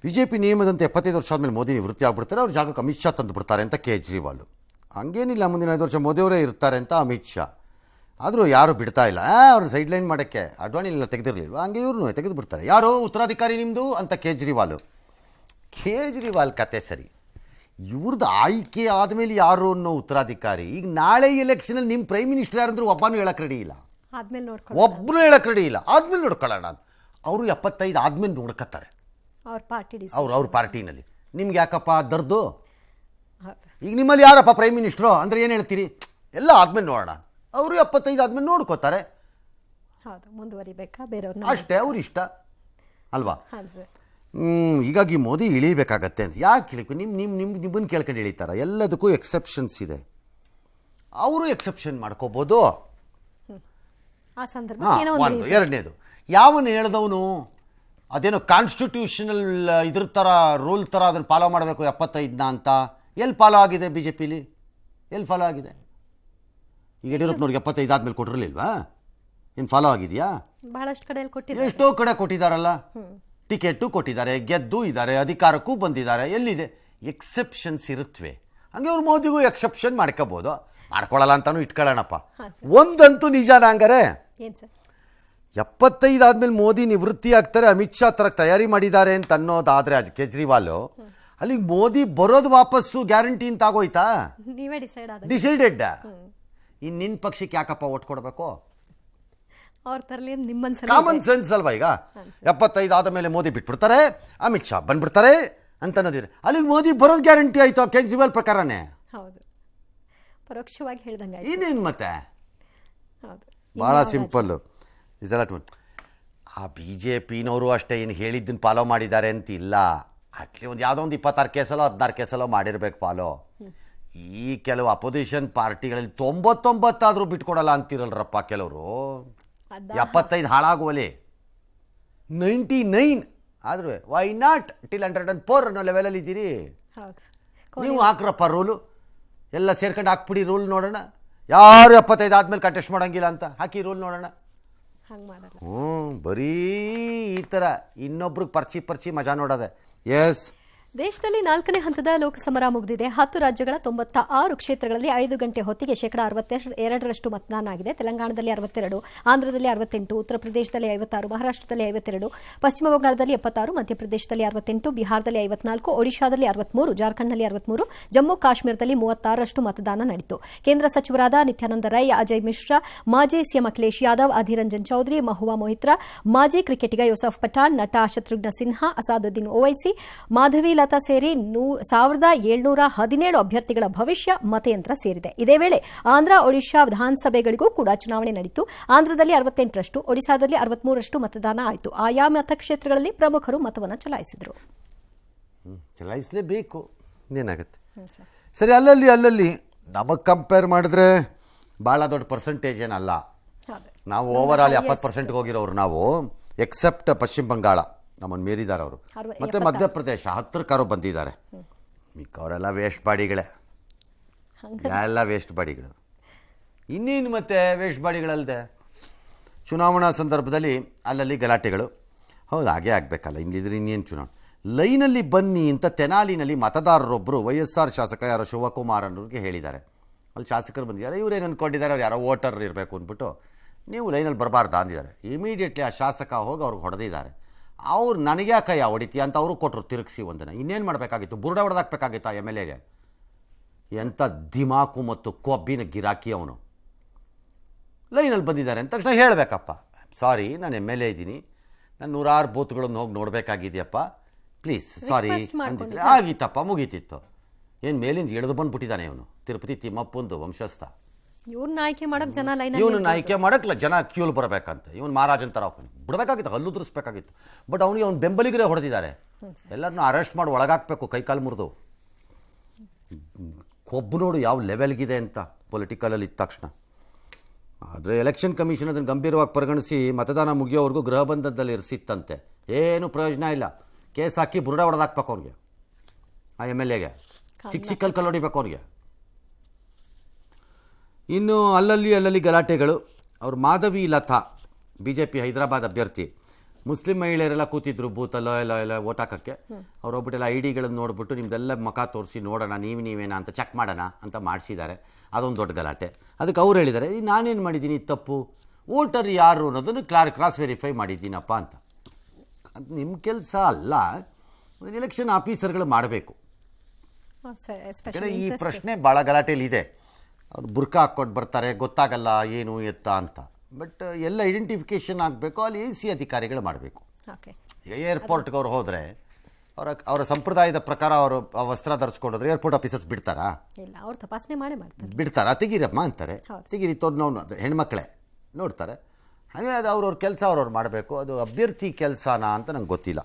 BJP ನಿಯಮದಂತೆ 75 ವರ್ಷ ಆದಮೇಲೆ ಮೋದಿ ನಿವೃತ್ತಿ ಆಗ್ಬಿಡ್ತಾರೆ, ಅವ್ರ ಜಾಗಕ್ಕೆ ಅಮಿತ್ ಶಾ ತಂದು ಬಿಡ್ತಾರೆ ಅಂತ ಕೇಜ್ರಿವಾಲ್. ಹಂಗೇನಿಲ್ಲ, ಮುಂದಿನ 5 ವರ್ಷ ಮೋದಿಯವರೇ ಇರ್ತಾರೆ ಅಂತ ಅಮಿತ್ ಶಾ. ಆದರೂ ಯಾರು ಬಿಡ್ತಾ ಇಲ್ಲ, ಅವ್ರನ್ನ ಸೈಡ್ ಲೈನ್ ಮಾಡೋಕ್ಕೆ. ಅಡ್ವಾಣಿಲೆಲ್ಲ ತೆಗೆದಿರಲಿಲ್ವ, ಹಂಗೆ ಇವ್ರನ್ನೂ ತೆಗೆದು ಬಿಡ್ತಾರೆ. ಯಾರು ಉತ್ತರಾಧಿಕಾರಿ ನಿಮ್ಮದು ಅಂತ ಕೇಜ್ರಿವಾಲ್ ಕತೆ ಸರಿ. ಇವ್ರದ್ದು ಆಯ್ಕೆ ಆದಮೇಲೆ ಯಾರು ಅನ್ನೋ ಉತ್ತರಾಧಿಕಾರಿ. ಈಗ ನಾಳೆ ಎಲೆಕ್ಷನಲ್ಲಿ ನಿಮ್ಮ ಪ್ರೈಮ್ ಮಿನಿಸ್ಟರ್ ಯಾರಂದ್ರೂ ಒಬ್ಬನೂ ಹೇಳಕ್ಕೆ ರೆಡಿ ಇಲ್ಲ, ಒಬ್ಬರು ಹೇಳಕ್ಕೆ ರೆಡಿ ಇಲ್ಲ. ಆದ್ಮೇಲೆ ನೋಡ್ಕೊಳ್ಳೋಣ ಅಂತ. ಅವರು 75 ಆದ್ಮೇಲೆ ನೋಡ್ಕೊತಾರೆ ಅವ್ರ ಪಾರ್ಟಿನಲ್ಲಿ. ನಿಮ್ಗೆ ಯಾಕಪ್ಪ ದರ್ದು? ಈಗ ನಿಮ್ಮಲ್ಲಿ ಯಾರಪ್ಪ ಪ್ರೈಮ್ ಮಿನಿಸ್ಟ್ರು ಅಂದರೆ ಏನು ಹೇಳ್ತೀರಿ? ಎಲ್ಲ ಆದ್ಮೇಲೆ ನೋಡೋಣ. ಅವರು 75 ಆದ್ಮೇಲೆ ನೋಡ್ಕೋತಾರೆ, ಅಷ್ಟೇ ಅವ್ರ ಇಷ್ಟ ಅಲ್ವಾ. ಹೀಗಾಗಿ ಮೋದಿ ಇಳಿಬೇಕಾಗತ್ತೆ ಅಂತ ಯಾಕೆ ಇಳಿಕು? ನಿಮ್ಮನ್ನು ಕೇಳ್ಕೊಂಡು ಇಳಿತಾರ? ಎಲ್ಲದಕ್ಕೂ ಎಕ್ಸೆಪ್ಷನ್ಸ್ ಇದೆ, ಅವರು ಎಕ್ಸೆಪ್ಷನ್ ಮಾಡ್ಕೋಬೋದು. ಎರಡನೇದು, ಯಾವನು ಹೇಳ್ದವನು ಅದೇನೋ ಕಾನ್ಸ್ಟಿಟ್ಯೂಷನಲ್ ಇದ್ರ ಥರ ರೂಲ್ ಥರ ಅದನ್ನು ಫಾಲೋ ಮಾಡಬೇಕು 75ನ ಅಂತ. ಎಲ್ಲಿ ಫಾಲೋ ಆಗಿದೆ BJPಲಿ? ಎಲ್ಲಿ ಫಾಲೋ ಆಗಿದೆ? ಈಗ ಯಡಿಯೂರಪ್ಪನವ್ರಿಗೆ 75 ಆದ್ಮೇಲೆ ಕೊಟ್ಟಿರಲಿಲ್ವಾ? ಏನು ಫಾಲೋ ಆಗಿದೆಯಾ? ಬಹಳಷ್ಟು ಕಡೆಯಲ್ಲಿ ಕೊಟ್ಟಿದ್ದಾರೆ, ಎಷ್ಟೋ ಕಡೆ ಕೊಟ್ಟಿದ್ದಾರಲ್ಲ. ಟಿಕೆಟು ಕೊಟ್ಟಿದ್ದಾರೆ, ಗೆದ್ದು ಇದ್ದಾರೆ, ಅಧಿಕಾರಕ್ಕೂ ಬಂದಿದ್ದಾರೆ. ಎಲ್ಲಿದೆ? ಎಕ್ಸೆಪ್ಷನ್ಸ್ ಇರುತ್ತವೆ. ಹಂಗೆ ಅವ್ರು ಮೋದಿಗೂ ಎಕ್ಸೆಪ್ಷನ್ ಮಾಡ್ಕೋಬೋದು, ಮಾಡ್ಕೊಳ್ಳಲ್ಲ ಅಂತಾನು ಇಟ್ಕೊಳ್ಳೋಣಪ್ಪ. ಒಂದಂತೂ ನಿಜಾನ ಹಂಗಾರೆ, 75 ಆದ್ಮೇಲೆ ಮೋದಿ ನಿವೃತ್ತಿ ಆಗ್ತಾರೆ, ಅಮಿತ್ ಶಾ ತರ ತಯಾರಿ ಮಾಡಿದ್ದಾರೆ ಅಂತ ಅನ್ನೋದಾದ್ರೆ ಅದು ಕೇಜ್ರಿವಾಲ್, ಅಲ್ಲಿಗೆ ಮೋದಿ ಬರೋದು ವಾಪಸ್ಸು ಗ್ಯಾರಂಟಿ ಅಂತ ಆಗೋಯ್ತಾ? ಡಿಸೈಡೆಡ್. ಇನ್ನು ನಿನ್ನ ಪಕ್ಷಕ್ಕೆ ಯಾಕಪ್ಪ ಓಟ್ ಕೊಡಬೇಕು? ಕಾಮನ್ ಸೆನ್ಸ್ ಅಲ್ವಾ? ಈಗ 75 ಆದ ಮೇಲೆ ಮೋದಿ ಬಿಟ್ಬಿಡ್ತಾರೆ, ಅಮಿತ್ ಶಾ ಬಂದ್ಬಿಡ್ತಾರೆ ಅಂತ ಅನ್ನೋದಿದೆ. ಅಲ್ಲಿಗೆ ಮೋದಿ ಬರೋದು ಗ್ಯಾರಂಟಿ ಆಯ್ತು ಕೇಜ್ರಿವಾಲ್ ಪ್ರಕಾರನೇ. ಪರೋಕ್ಷವಾಗಿ ಹೇಳ್ದಂಗೆ ಇನ್ನೇನು ಮತ್ತೆ? ಭಾಳ ಸಿಂಪಲ್ಲು. ಆ BJPನವರು ಅಷ್ಟೇ ಏನು ಹೇಳಿದ್ದನ್ನು ಫಾಲೋ ಮಾಡಿದ್ದಾರೆ ಅಂತ ಇಲ್ಲ. ಅಟ್ಲಿ ಒಂದು ಯಾವುದೋ ಒಂದು 26 ಕೇಸಲ್ಲೋ 16 ಕೇಸಲ್ಲೋ ಮಾಡಿರ್ಬೇಕು ಫಾಲೋ. ಈ ಕೆಲವು ಅಪೋಸಿಷನ್ ಪಾರ್ಟಿಗಳಲ್ಲಿ 99 ಆದರೂ ಬಿಟ್ಕೊಡಲ್ಲ ಅಂತಿರಲ್ರಪ್ಪ ಕೆಲವರು. 75 ಹಾಳಾಗುವಲ್ಲಿ 99 ಆದ್ರೂ ವೈ ನಾಟ್ ಟಿಲ್ 104 ಅನ್ನೋ ಲೆವೆಲಲ್ಲಿ ಇದ್ದೀರಿ ನೀವು. ಹಾಕ್ರಪ್ಪ ರೂಲು, ಎಲ್ಲ ಸೇರ್ಕೊಂಡು ಹಾಕ್ಬಿಡಿ ರೂಲ್, ನೋಡೋಣ ಯಾರು 75 ಆದ್ಮೇಲೆ ಕಂಟೆಸ್ಟ್ ಮಾಡೋಂಗಿಲ್ಲ ಅಂತ ಹಾಕಿ ರೂಲ್ ನೋಡೋಣ. ಬರೀ ಈ ಥರ ಇನ್ನೊಬ್ರಿಗೆ ಪರ್ಚಿ ಮಜಾ ನೋಡೋದೆ. ಎಸ್, ದೇಶದಲ್ಲಿ 4ನೇ ಹಂತದ ಲೋಕಸಮರ ಮುಗಿದಿದೆ. 10 ರಾಜ್ಯಗಳ 96 ಕ್ಷೇತ್ರಗಳಲ್ಲಿ 5 ಗಂಟೆ ಹೊತ್ತಿಗೆ 62% ಮತದಾನ ಆಗಿದೆ. ತೆಲಂಗಾಣದಲ್ಲಿ 62, ಆಂಧ್ರದಲ್ಲಿ 68, ಉತ್ತರ ಪ್ರದೇಶದಲ್ಲಿ 56, ಮಹಾರಾಷ್ಟ್ರದಲ್ಲಿ 52, ಪಶ್ಚಿಮ ಬಂಗಾಳದಲ್ಲಿ 76, ಮಧ್ಯಪ್ರದೇಶದಲ್ಲಿ 68, ಬಿಹಾರದಲ್ಲಿ 54, ಒಡಿಶಾದಲ್ಲಿ 63, ಜಾರ್ಖಂಡ್ನಲ್ಲಿ 63, ಜಮ್ಮು ಕಾಶ್ಮೀರದಲ್ಲಿ 36% ಮತದಾನ ನಡೆಯಿತು. ಕೇಂದ್ರ ಸಚಿವರಾದ ನಿತ್ಯಾನಂದ ರೈ, ಅಜಯ್ ಮಿಶ್ರಾ, ಮಾಜಿ ಸಿಎಂ ಅಖಿಲೇಶ್ ಯಾದವ್, ಅಧೀರ್ ರಂಜನ್ ಚೌಧರಿ, ಮಹುವಾ ಮೊಹಿತ್ರಾ, ಮಾಜಿ ಕ್ರಿಕೆಟಿಗ ಯೂಸಫ್ ಪಠಾಣ್, ನಟ ಶತ್ರುಘ್ನ ಸಿನ್ಹಾ, ಅಸಾದುದ್ದೀನ್ ಓವೈಸಿ, ಮಾಧವಿ ಲತಾ ಸೇರಿ 1717 ಅಭ್ಯರ್ಥಿಗಳ ಭವಿಷ್ಯ ಮತಯಂತ್ರ ಸೇರಿದೆ. ಇದೇ ವೇಳೆ ಆಂಧ್ರ, ಒಡಿಶಾ ವಿಧಾನಸಭೆಗಳಿಗೂ ಕೂಡ ಚುನಾವಣೆ ನಡೆಯಿತು. ಆಂಧ್ರದಲ್ಲಿ 68%, ಒಡಿಶಾದಲ್ಲಿ 63% ಮತದಾನ ಆಯಿತು. ಆಯಾ ಮತಕ್ಷೇತ್ರಗಳಲ್ಲಿ ಪ್ರಮುಖರು ಮತವನ್ನು ಚಲಾಯಿಸಿದರು. ಚಲಾಯಿಸಲೇಬೇಕು, ಏನಾಗುತ್ತೆ ಸರಿ. ಅಲ್ಲಲ್ಲಿ ನಮಗೆ ಕಂಪೇರ್ ಮಾಡಿದ್ರೆ ಭಾಳ ದೊಡ್ಡ ಪರ್ಸೆಂಟೇಜ್ ಏನಲ್ಲ. ನಾವು ಓವರ್ ಆಲ್ 70% ಹೋಗಿರೋರು ನಾವು, ಎಕ್ಸೆಪ್ಟ್ ಪಶ್ಚಿಮ ಬಂಗಾಳ ನಮ್ಮನ್ನು ಮೀರಿದ್ದಾರೆ ಅವರು. ಮತ್ತು ಮಧ್ಯಪ್ರದೇಶ 10ಕ್ಕೂ ಬಂದಿದ್ದಾರೆ. ಮಿಕ್ಕವರೆಲ್ಲ ವೇಸ್ಟ್ ಬಾಡಿಗಳೇ, ಎಲ್ಲ ವೇಸ್ಟ್ ಬಾಡಿಗಳು. ಇನ್ನೇನು ಮತ್ತೆ ವೇಸ್ಟ್ ಬಾಡಿಗಳಲ್ಲದೆ ಚುನಾವಣಾ ಸಂದರ್ಭದಲ್ಲಿ ಅಲ್ಲಲ್ಲಿ ಗಲಾಟೆಗಳು. ಹೌದು, ಹಾಗೇ ಆಗಬೇಕಲ್ಲ, ಇಲ್ಲಿದ್ರೆ ಇನ್ನೇನು ಚುನಾವಣೆ. ಲೈನಲ್ಲಿ ಬನ್ನಿ ಅಂತ ತೆನಾಲಿನಲ್ಲಿ ಮತದಾರರೊಬ್ಬರು YSR ಶಾಸಕ ಯಾರೋ ಶಿವಕುಮಾರ್ ಅನ್ನೋರಿಗೆ ಹೇಳಿದ್ದಾರೆ. ಅಲ್ಲಿ ಶಾಸಕರು ಬಂದಿದ್ದಾರೆ, ಇವರೇನು ಅಂದ್ಕೊಂಡಿದ್ದಾರೆ, ಅವ್ರು ಯಾರೋ ವೋಟರ್ ಇರಬೇಕು ಅಂದ್ಬಿಟ್ಟು ನೀವು ಲೈನಲ್ಲಿ ಬರಬಾರ್ದು ಅಂದಿದ್ದಾರೆ. ಇಮಿಡಿಯೇಟ್ಲಿ ಆ ಶಾಸಕ ಹೋಗಿ ಅವ್ರಿಗೆ ಹೊಡೆದಿದ್ದಾರೆ. ಅವ್ರು ನನಗೆ ಕೈಯ ಹೊಡಿತೀಯ ಅಂತ ಅವರು ಕೊಟ್ಟರು ತಿರುಗಿಸಿ ಒಂದಿನ. ಇನ್ನೇನು ಮಾಡಬೇಕಾಗಿತ್ತು? ಬುರುಡೆ ಹೊಡೆದಾಕ್ಬೇಕಾಗಿತ್ತು MLAಗೆ. ಎಂಥ ದಿಮಾಕು ಮತ್ತು ಕೊಬ್ಬಿನ ಗಿರಾಕಿ ಅವನು. ಲೈನಲ್ಲಿ ಬಂದಿದ್ದಾರೆ ಅಂದ ತಕ್ಷಣ ಹೇಳಬೇಕಪ್ಪ, ಸಾರಿ ನಾನು MLA ಇದ್ದೀನಿ, ನಾನು 100 ಬೂತ್ಗಳನ್ನು ಹೋಗಿ ನೋಡಬೇಕಾಗಿದೆಯಪ್ಪ, ಪ್ಲೀಸ್ ಸಾರಿ ಅಂತಿದ್ರೆ ಆಗಿತ್ತಪ್ಪ, ಮುಗೀತಿತ್ತು. ಏನು ಮೇಲಿಂದ ಇಳಿದು ಬಂದುಬಿಟ್ಟಿದ್ದಾನೆ ಇವನು, ತಿರುಪತಿ ತಿಮ್ಮಪ್ಪಂದು ವಂಶಸ್ಥ. ಇವ್ರನ್ನ ಆಯ್ಕೆ ಮಾಡಕ್ಕೆ ಜನ ಕ್ಯೂಲ್ ಬರಬೇಕಂತ ಇವನು ಮಹಾರಾಜನ್ ಥರ ಬಿಡಬೇಕಾಗಿತ್ತು, ಹಲ್ಲು ದುರಿಸ್ಬೇಕಾಗಿತ್ತು. ಬಟ್ ಅವನಿಗೆ ಅವ್ನು ಬೆಂಬಲಿಗರೇ ಹೊಡೆದಿದ್ದಾರೆ. ಎಲ್ಲರನ್ನೂ ಅರೆಸ್ಟ್ ಮಾಡಿ ಒಳಗಾಕಬೇಕು, ಕೈಕಾಲು ಮುರಿದು. ಕೊಬ್ಬು ನೋಡು ಯಾವ ಲೆವೆಲ್ಗಿದೆ ಅಂತ ಪೊಲಿಟಿಕಲಲ್ಲಿ ಇದ್ದ ತಕ್ಷಣ. ಆದರೆ ಎಲೆಕ್ಷನ್ ಕಮಿಷನ್ ಅದನ್ನು ಗಂಭೀರವಾಗಿ ಪರಿಗಣಿಸಿ ಮತದಾನ ಮುಗಿಯೋವರೆಗೂ ಗೃಹ ಬಂಧನದಲ್ಲಿ ಇರಿಸಿತ್ತಂತೆ. ಏನು ಪ್ರಯೋಜನ ಇಲ್ಲ, ಕೇಸ್ ಹಾಕಿ ಬುರುಡೆ ಹೊಡೆದಾಕ್ಬೇಕು ಅವ್ರಿಗೆ, ಆ MLAಗೆ ಸಿಕ್ಕಲ್ಲಿ ಹೊಡಿಬೇಕು ಅವ್ರಿಗೆ. ಇನ್ನು ಅಲ್ಲಲ್ಲಿ ಗಲಾಟೆಗಳು. ಅವರು ಮಾಧವಿ ಲತಾ BJP ಹೈದರಾಬಾದ್ ಅಭ್ಯರ್ಥಿ ಮುಸ್ಲಿಂ ಮಹಿಳೆಯರೆಲ್ಲ ಕೂತಿದ್ರು ಬೂತಲ್ಲೋ ಎಲ್ಲ ಓಟ್ ಹಾಕೋಕ್ಕೆ ಅವ್ರು ಹೋಗ್ಬಿಟ್ಟೆಲ್ಲ ID ಗಳನ್ನು ನೋಡ್ಬಿಟ್ಟು ನಿಮ್ದೆಲ್ಲ ಮುಖ ತೋರಿಸಿ ನೋಡೋಣ ನೀವೇನಾ ಅಂತ ಚೆಕ್ ಮಾಡೋಣ ಅಂತ ಮಾಡಿಸಿದ್ದಾರೆ. ಅದೊಂದು ದೊಡ್ಡ ಗಲಾಟೆ. ಅದಕ್ಕೆ ಅವ್ರು ಹೇಳಿದ್ದಾರೆ ನಾನೇನು ಮಾಡಿದ್ದೀನಿ ತಪ್ಪು, ವೋಟರ್ ಯಾರು ಅನ್ನೋದನ್ನು ಕ್ರಾಸ್ ವೆರಿಫೈ ಮಾಡಿದ್ದೀನಪ್ಪ ಅಂತ. ಅದು ನಿಮ್ಮ ಕೆಲಸ ಅಲ್ಲ, ಎಲೆಕ್ಷನ್ ಆಫೀಸರ್ಗಳು ಮಾಡಬೇಕು. ಈ ಪ್ರಶ್ನೆ ಭಾಳ ಗಲಾಟೆಯಲ್ಲಿದೆ. ಅವ್ರು ಬುರ್ಕಾ ಹಾಕ್ಕೊಂಡು ಬರ್ತಾರೆ, ಗೊತ್ತಾಗಲ್ಲ ಏನು ಎತ್ತ ಅಂತ. ಬಟ್ ಎಲ್ಲ ಐಡೆಂಟಿಫಿಕೇಶನ್ ಆಗಬೇಕು, ಅಲ್ಲಿ AC ಅಧಿಕಾರಿಗಳು ಮಾಡಬೇಕು. ಈಗ ಏರ್ಪೋರ್ಟ್ಗೆ ಅವ್ರು ಹೋದರೆ ಅವರ ಸಂಪ್ರದಾಯದ ಪ್ರಕಾರ ಅವರು ವಸ್ತ್ರ ಧರಿಸ್ಕೊಂಡ್ರೆ ಏರ್ಪೋರ್ಟ್ ಆಫೀಸರ್ಸ್ ಬಿಡ್ತಾರಾ? ಇಲ್ಲ, ಅವ್ರು ತಪಾಸಣೆ ಮಾಡಿ ಮಾಡ್ತಾರೆ. ಬಿಡ್ತಾರಾ? ತೆಗೀರಮ್ಮ ಅಂತಾರೆ. ತೆಗೀರಿ ತೊಗೊಂಡು ಹೆಣ್ಮಕ್ಳೇ ನೋಡ್ತಾರೆ. ಹಾಗೆ ಅದು ಅವ್ರವ್ರ ಕೆಲಸ ಅವ್ರವ್ರು ಮಾಡಬೇಕು. ಅದು ಅಭ್ಯರ್ಥಿ ಕೆಲಸನಾ ಅಂತ ನಂಗೆ ಗೊತ್ತಿಲ್ಲ.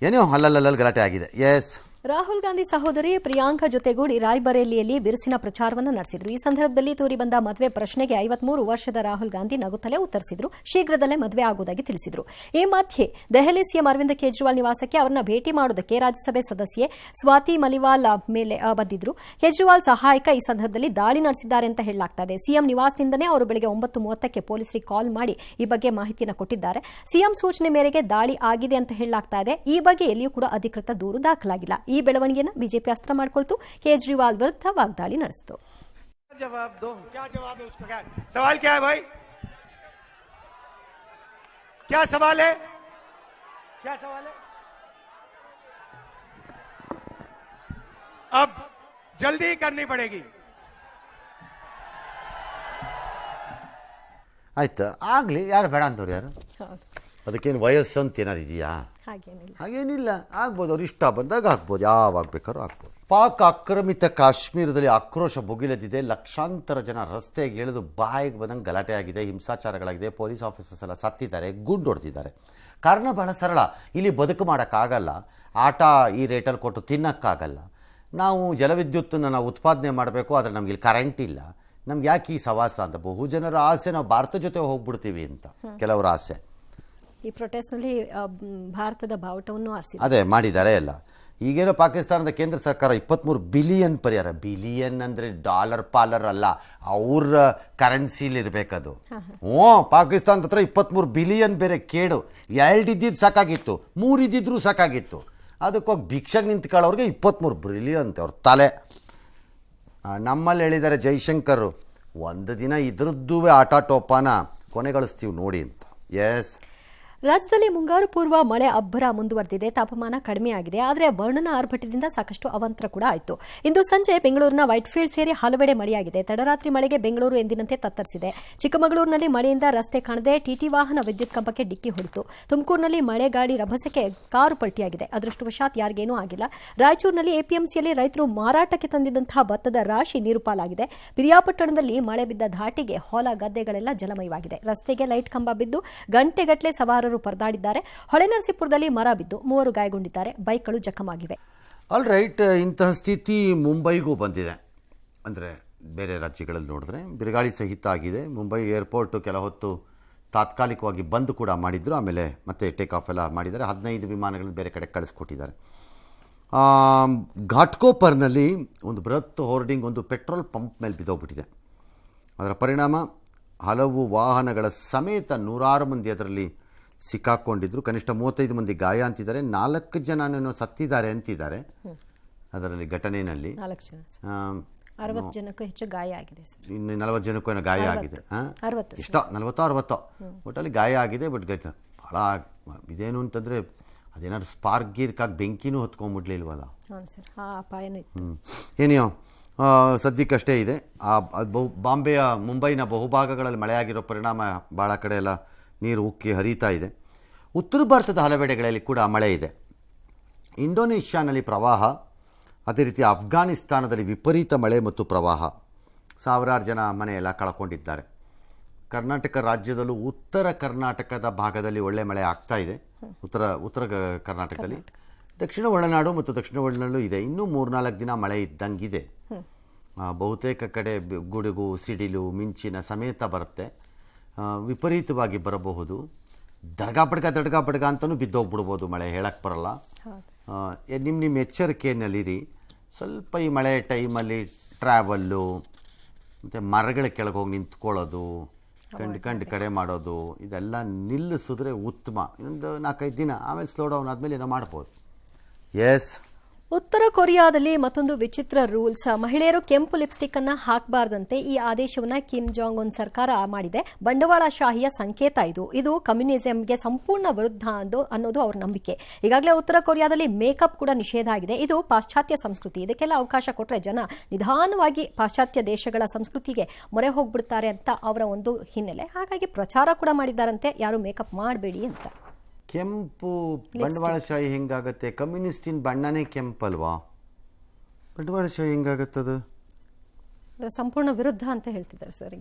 ಏನೋ ಅಲ್ಲಲ್ಲಿ ಗಲಾಟೆ ಆಗಿದೆ. ಎಸ್, ರಾಹುಲ್ ಗಾಂಧಿ ಸಹೋದರಿ ಪ್ರಿಯಾಂಕಾ ಜೊತೆಗೂಡಿ ರಾಯ್ಬರೇಲಿಯಲ್ಲಿ ಬಿರುಸಿನ ಪ್ರಚಾರವನ್ನು ನಡೆಸಿದ್ರು. ಈ ಸಂದರ್ಭದಲ್ಲಿ ತೂರಿ ಬಂದ ಮದುವೆ ಪ್ರಶ್ನೆಗೆ 53 ವರ್ಷದ ರಾಹುಲ್ ಗಾಂಧಿ ನಗುತ್ತಲೇ ಉತ್ತರಿಸಿದ್ರು. ಶೀಘ್ರದಲ್ಲೇ ಮದುವೆ ಆಗುವುದಾಗಿ ತಿಳಿಸಿದ್ರು. ಈ ಮಧ್ಯೆ ದೆಹಲಿ ಸಿಎಂ ಅರವಿಂದ್ ಕೇಜ್ರಿವಾಲ್ ನಿವಾಸಕ್ಕೆ ಅವರನ್ನ ಭೇಟಿ ಮಾಡುವುದಕ್ಕೆ ರಾಜ್ಯಸಭೆ ಸದಸ್ಯೆ ಸ್ವಾತಿ ಮಲಿವಾಲ್ ಮೇಲೆ ಬಂದಿದ್ರು. ಕೇಜ್ರಿವಾಲ್ ಸಹಾಯಕ ಈ ಸಂದರ್ಭದಲ್ಲಿ ದಾಳಿ ನಡೆಸಿದ್ದಾರೆ ಅಂತ ಹೇಳಲಾಗ್ತಾ ಇದೆ. ಸಿಎಂ ನಿವಾಸದಿಂದನೇ ಅವರು ಬೆಳಗ್ಗೆ 9:30ಕ್ಕೆ ಪೊಲೀಸರಿಗೆ ಕಾಲ್ ಮಾಡಿ ಈ ಬಗ್ಗೆ ಮಾಹಿತಿಯನ್ನು ಕೊಟ್ಟಿದ್ದಾರೆ. ಸಿಎಂ ಸೂಚನೆ ಮೇರೆಗೆ ದಾಳಿ ಆಗಿದೆ ಅಂತ ಹೇಳಲಾಗ್ತಾ ಇದೆ. ಈ ಬಗ್ಗೆ ಎಲ್ಲಿಯೂ ಕೂಡ ಅಧಿಕೃತ ದೂರು ದಾಖಲಾಗಿಲ್ಲ. ಈ ಬೆಳವಣಿಗೆಯನ್ನು ಬಿಜೆಪಿ ಅಸ್ತ್ರ ಮಾಡಿಕೊಳ್ತು ಕೇಜ್ರಿವಾಲ್ ವಿರುದ್ಧ ವಾಗ್ದಾಳಿ ನಡೆಸಿತು. जवाब दो, क्या जवाब है उसका? क्या सवाल क्या है भाई? क्या सवाल है? क्या सवाल है? अब जल्दी करनी पड़ेगी. ಆಯ್ತು, ಆಗಲಿ. ಯಾರು ಬೇಡ ಅಂತವ್ರು ಯಾರು? ಅದಕ್ಕೇನು ವಯಸ್ಸು ಅಂತ ಏನಾರು ಇದೆಯಾ? ಹಾಗೇನಿಲ್ಲ, ಆಗ್ಬೋದು. ಅವ್ರು ಇಷ್ಟ ಬಂದಾಗ ಆಗ್ಬೋದು, ಯಾವಾಗ ಬೇಕಾದ್ರೂ ಆಗ್ಬೋದು. ಪಾಕ್ ಆಕ್ರಮಿತ ಕಾಶ್ಮೀರದಲ್ಲಿ ಆಕ್ರೋಶ ಭುಗಿಲೆದಿದೆ. ಲಕ್ಷಾಂತರ ಜನ ರಸ್ತೆಗೆ ಇಳಿದು ಬಾಯಿಗೆ ಬಂದಂಗೆ ಗಲಾಟೆ ಆಗಿದೆ, ಹಿಂಸಾಚಾರಗಳಾಗಿದೆ. ಪೊಲೀಸ್ ಆಫೀಸರ್ಸ್ ಎಲ್ಲ ಸತ್ತಿದ್ದಾರೆ, ಗುಂಡು ಹೊಡೆದಿದ್ದಾರೆ. ಕಾರಣ ಬಹಳ ಸರಳ, ಇಲ್ಲಿ ಬದುಕು ಮಾಡೋಕ್ಕಾಗಲ್ಲ, ಆಟ ಈ ರೇಟಲ್ಲಿ ಕೊಟ್ಟು ತಿನ್ನೋಕ್ಕಾಗಲ್ಲ. ನಾವು ಜಲವಿದ್ಯುತ್ತನ್ನು ನಾವು ಉತ್ಪಾದನೆ ಮಾಡಬೇಕು, ಆದರೆ ನಮ್ಗೆ ಇಲ್ಲಿ ಕರೆಂಟ್ ಇಲ್ಲ. ನಮ್ಗೆ ಯಾಕೆ ಈ ಸವಾಸ ಅಂತ ಬಹುಜನರ ಆಸೆ. ನಾವು ಭಾರತ ಜೊತೆ ಹೋಗ್ಬಿಡ್ತೀವಿ ಅಂತ ಕೆಲವರ ಆಸೆ. ಈ ಪ್ರೊಟೆಸ್ಟ್ನಲ್ಲಿ ಭಾರತದ ಬಾವುಟವನ್ನು ಅದೇ ಮಾಡಿದ್ದಾರೆ ಎಲ್ಲ. ಈಗೇನೋ ಪಾಕಿಸ್ತಾನದ ಕೇಂದ್ರ ಸರ್ಕಾರ 23 ಬಿಲಿಯನ್ ಪರಿಹಾರ. ಬಿಲಿಯನ್ ಅಂದರೆ ಡಾಲರ್ ಪಾಲರ್ ಅಲ್ಲ, ಅವ್ರ ಕರೆನ್ಸಿಲಿ ಇರಬೇಕದು. ಪಾಕಿಸ್ತಾನದ ಹತ್ರ 23 ಬಿಲಿಯನ್ ಬೇರೆ ಕೇಡು. 2 ಇದ್ದಿದ್ದು ಸಾಕಾಗಿತ್ತು, 3 ಇದ್ದಿದ್ರು ಸಾಕಾಗಿತ್ತು. ಅದಕ್ಕೋಗಿ ಭಿಕ್ಷೆಗೆ ನಿಂತ್ಕೊಳ್ಳೋರಿಗೆ 23 ಬಿಲಿಯನ್ ಅಂತ ಅವ್ರ ತಲೆ. ನಮ್ಮಲ್ಲಿ ಹೇಳಿದ್ದಾರೆ ಜೈಶಂಕರ್, ಒಂದು ದಿನ ಇದ್ರದ್ದೂ ಆಟಾಟೋಪಾನ ಕೊನೆಗಳಿಸ್ತೀವಿ ನೋಡಿ ಅಂತ. ಎಸ್, ರಾಜ್ಯದಲ್ಲಿ ಮುಂಗಾರು ಪೂರ್ವ ಮಳೆ ಅಬ್ಬರ ಮುಂದುವರೆದಿದೆ. ತಾಪಮಾನ ಕಡಿಮೆಯಾಗಿದೆ, ಆದರೆ ವರ್ಣನ ಆರ್ಭಟದಿಂದ ಸಾಕಷ್ಟು ಅವಾಂತರ ಕೂಡ ಆಯಿತು. ಇಂದು ಸಂಜೆ ಬೆಂಗಳೂರಿನ ವೈಟ್ಫೀಲ್ಡ್ ಸೇರಿ ಹಲವೆಡೆ ಮಳೆಯಾಗಿದೆ. ತಡರಾತ್ರಿ ಮಳೆಗೆ ಬೆಂಗಳೂರು ಎಂದಿನಂತೆ ತತ್ತರಿಸಿದೆ. ಚಿಕ್ಕಮಗಳೂರಿನಲ್ಲಿ ಮಳೆಯಿಂದ ರಸ್ತೆ ಕಾಣದೆ ಟಿಟಿ ವಾಹನ ವಿದ್ಯುತ್ ಕಂಬಕ್ಕೆ ಡಿಕ್ಕಿ ಹೊಡೆಯಿತು. ತುಮಕೂರಿನಲ್ಲಿ ಮಳೆ ಗಾಳಿ ರಭಸಕ್ಕೆ ಕಾರು ಪಲ್ಟಿಯಾಗಿದೆ. ಅದೃಷ್ಟವಶಾತ್ ಯಾರಿಗೇನೂ ಆಗಿಲ್ಲ. ರಾಯಚೂರಿನಲ್ಲಿ ಎಪಿಎಂಸಿಯಲ್ಲಿ ರೈತರು ಮಾರಾಟಕ್ಕೆ ತಂದಿದ್ದಂತಹ ಭತ್ತದ ರಾಶಿ ನೀರು ಪಾಲಾಗಿದೆ. ಪಿರಿಯಾಪಟ್ಟಣದಲ್ಲಿ ಮಳೆ ಬಿದ್ದ ಧಾಟಿಗೆ ಹೊಲ ಗದ್ದೆಗಳೆಲ್ಲ ಜಲಮಯವಾಗಿದೆ. ರಸ್ತೆಗೆ ಲೈಟ್ ಕಂಬ ಬಿದ್ದು ಗಂಟೆಗಟ್ಟಲೆ ಸವಾರರು ಪರದಾಡಿದ್ದಾರೆ. ಹೊಳೆನರಸೀಪುರದಲ್ಲಿ ಮರ ಬಿದ್ದು 3 ಗಾಯಗೊಂಡಿದ್ದಾರೆ. ಬೈಕ್ಗಳು ಜಖಮಾಗಿವೆ. ಆಲ್ ರೈಟ್, ಇಂತಹ ಸ್ಥಿತಿ ಮುಂಬೈಗೂ ಬಂದಿದೆ. ಅಂದರೆ ಬೇರೆ ರಾಜ್ಯಗಳಲ್ಲಿ ನೋಡಿದ್ರೆ ಬಿರುಗಾಳಿ ಸಹಿತ ಆಗಿದೆ. ಮುಂಬೈ ಏರ್ಪೋರ್ಟು ಕೆಲ ಹೊತ್ತು ತಾತ್ಕಾಲಿಕವಾಗಿ ಬಂದ್ ಕೂಡ ಮಾಡಿದ್ರು, ಆಮೇಲೆ ಮತ್ತೆ ಟೇಕ್ ಆಫ್ ಎಲ್ಲ ಮಾಡಿದ್ದಾರೆ. 15 ವಿಮಾನಗಳನ್ನು ಬೇರೆ ಕಡೆ ಕಳಿಸ್ಕೊಟ್ಟಿದ್ದಾರೆ. ಘಾಟ್ಕೋಪರ್ನಲ್ಲಿ ಒಂದು ಬೃಹತ್ ಹೋರ್ಡಿಂಗ್ ಒಂದು ಪೆಟ್ರೋಲ್ ಪಂಪ್ ಮೇಲೆ ಬಿದ್ದೋಗ್ಬಿಟ್ಟಿದೆ. ಅದರ ಪರಿಣಾಮ ಹಲವು ವಾಹನಗಳ ಸಮೇತ 106 ಮಂದಿ ಅದರಲ್ಲಿ ಸಿಕ್ಕಾಕೊಂಡಿದ್ರು. ಕನಿಷ್ಠ 35 ಮಂದಿ ಗಾಯ ಅಂತಿದ್ದಾರೆ. 4 ಜನನೂ ಸತ್ತಿದ್ದಾರೆ ಅಂತಿದ್ದಾರೆ ಅದರಲ್ಲಿ ಘಟನೆಯಲ್ಲಿ. 60 ಜನಕ್ಕೂ ಹೆಚ್ಚು ಗಾಯ ಆಗಿದೆ. ಇನ್ನು 40 ಜನಕ್ಕೂ ಏನೋ ಗಾಯ ಆಗಿದೆ. ಇಷ್ಟ 40-60 ಒಟ್ಟಲ್ಲಿ ಗಾಯ ಆಗಿದೆ. ಬಟ್ ಭಾಳ ಇದೇನು ಅಂತಂದರೆ ಅದೇನಾದ್ರು ಸ್ಪಾರ್ಕ್ ಗೀರ್ಕಾಗಿ ಬೆಂಕಿನೂ ಹೊತ್ಕೊಂಡ್ಬಿಡ್ಲಿಲ್ವಲ್ಲ. ಏನಿಯೋ ಸದ್ಯಕ್ಕಷ್ಟೇ ಇದೆ. ಮುಂಬೈನ ಬಹುಭಾಗಗಳಲ್ಲಿ ಮಳೆಯಾಗಿರೋ ಪರಿಣಾಮ ಭಾಳ ಕಡೆ ಎಲ್ಲ ನೀರು ಉಕ್ಕಿ ಹರಿತಾ ಇದೆ. ಉತ್ತರ ಭಾರತದ ಹಲವೆಡೆಗಳಲ್ಲಿ ಕೂಡ ಮಳೆ ಇದೆ. ಇಂಡೋನೇಷ್ಯಾನಲ್ಲಿ ಪ್ರವಾಹ, ಅದೇ ರೀತಿ ಅಫ್ಘಾನಿಸ್ತಾನದಲ್ಲಿ ವಿಪರೀತ ಮಳೆ ಮತ್ತು ಪ್ರವಾಹ. ಸಾವಿರಾರು ಜನ ಮನೆಯೆಲ್ಲ ಕಳ್ಕೊಂಡಿದ್ದಾರೆ. ಕರ್ನಾಟಕ ರಾಜ್ಯದಲ್ಲೂ ಉತ್ತರ ಕರ್ನಾಟಕದ ಭಾಗದಲ್ಲಿ ಒಳ್ಳೆ ಮಳೆ ಆಗ್ತಾ ಇದೆ. ಉತ್ತರ ಕರ್ನಾಟಕದಲ್ಲಿ, ದಕ್ಷಿಣ ಒಳನಾಡು ಮತ್ತು ದಕ್ಷಿಣ ಒಳನಾಡು ಇದೆ. ಇನ್ನೂ 3-4 ದಿನ ಮಳೆ ಇದ್ದಂಗಿದೆ. ಬಹುತೇಕ ಕಡೆ ಗುಡುಗು, ಸಿಡಿಲು, ಮಿಂಚಿನ ಸಮೇತ ಬರುತ್ತೆ. ವಿಪರೀತವಾಗಿ ಬರಬಹುದು. ದಡ್ಗ ಬಡ್ಗ ಅಂತಲೂ ಬಿದ್ದೋಗ್ಬಿಡ್ಬೋದು ಮಳೆ, ಹೇಳಕ್ಕೆ ಬರಲ್ಲ. ನಿಮ್ಮ ಎಚ್ಚರಿಕೆಯಲ್ಲಿರಿ. ಸ್ವಲ್ಪ ಈ ಮಳೆ ಟೈಮಲ್ಲಿ ಟ್ರಾವೆಲ್ಲು ಮತ್ತು ಮರಗಳ ಕೆಳಗೆ ಹೋಗಿ ನಿಂತ್ಕೊಳ್ಳೋದು, ಕಡೆ ಮಾಡೋದು ಇದೆಲ್ಲ ನಿಲ್ಲಿಸಿದ್ರೆ ಉತ್ತಮ. ಇನ್ನೊಂದು 4-5 ದಿನ ಆಮೇಲೆ ಸ್ಲೋ ಡೌನ್ ಆದಮೇಲೆ ಏನೋ ಮಾಡ್ಬೋದು. ಎಸ್, ಉತ್ತರ ಕೊರಿಯಾದಲ್ಲಿ ಮತ್ತೊಂದು ವಿಚಿತ್ರ ರೂಲ್ಸ್. ಮಹಿಳೆಯರು ಕೆಂಪು ಲಿಪ್ಸ್ಟಿಕ್ ಅನ್ನ ಹಾಕಬಾರದಂತೆ ಈ ಆದೇಶವನ್ನ ಕಿಮ್ ಜಾಂಗ್ ಉನ್ ಸರ್ಕಾರ ಮಾಡಿದೆ. ಬಂಡವಾಳಶಾಹಿಯ ಸಂಕೇತ ಇದು ಕಮ್ಯುನಿಸಂಗೆ ಸಂಪೂರ್ಣ ವಿರುದ್ಧ ಅನ್ನೋದು ಅವ್ರ ನಂಬಿಕೆ. ಈಗಾಗಲೇ ಉತ್ತರ ಕೊರಿಯಾದಲ್ಲಿ ಮೇಕಪ್ ಕೂಡ ನಿಷೇಧ ಆಗಿದೆ. ಇದು ಪಾಶ್ಚಾತ್ಯ ಸಂಸ್ಕೃತಿ. ಇದಕ್ಕೆಲ್ಲ ಅವಕಾಶ ಕೊಟ್ಟರೆ ಜನ ನಿಧಾನವಾಗಿ ಪಾಶ್ಚಾತ್ಯ ದೇಶಗಳ ಸಂಸ್ಕೃತಿಗೆ ಮೊರೆ ಹೋಗ್ಬಿಡ್ತಾರೆ ಅಂತ ಅವರ ಒಂದು ಹಿನ್ನೆಲೆ. ಹಾಗಾಗಿ ಪ್ರಚಾರ ಕೂಡ ಮಾಡಿದ್ದಾರಂತೆ, ಯಾರು ಮೇಕಪ್ ಮಾಡಬೇಡಿ ಅಂತ. ಕೆಂಪು ಬಂಡವಾಳಶಾಹಿ ಹೆಂಗಾಗತ್ತೆ? ಕಮ್ಯುನಿಸ್ಟಿನ ಬಣ್ಣನೇ ಕೆಂಪಲ್ವಾ? ಬಂಡವಾಳಶಾಹಿ ಹೆಂಗಾಗತ್ತದು? ಸಂಪೂರ್ಣ ವಿರುದ್ಧ ಅಂತ ಹೇಳ್ತಿದ್ದಾರೆ ಸರ್.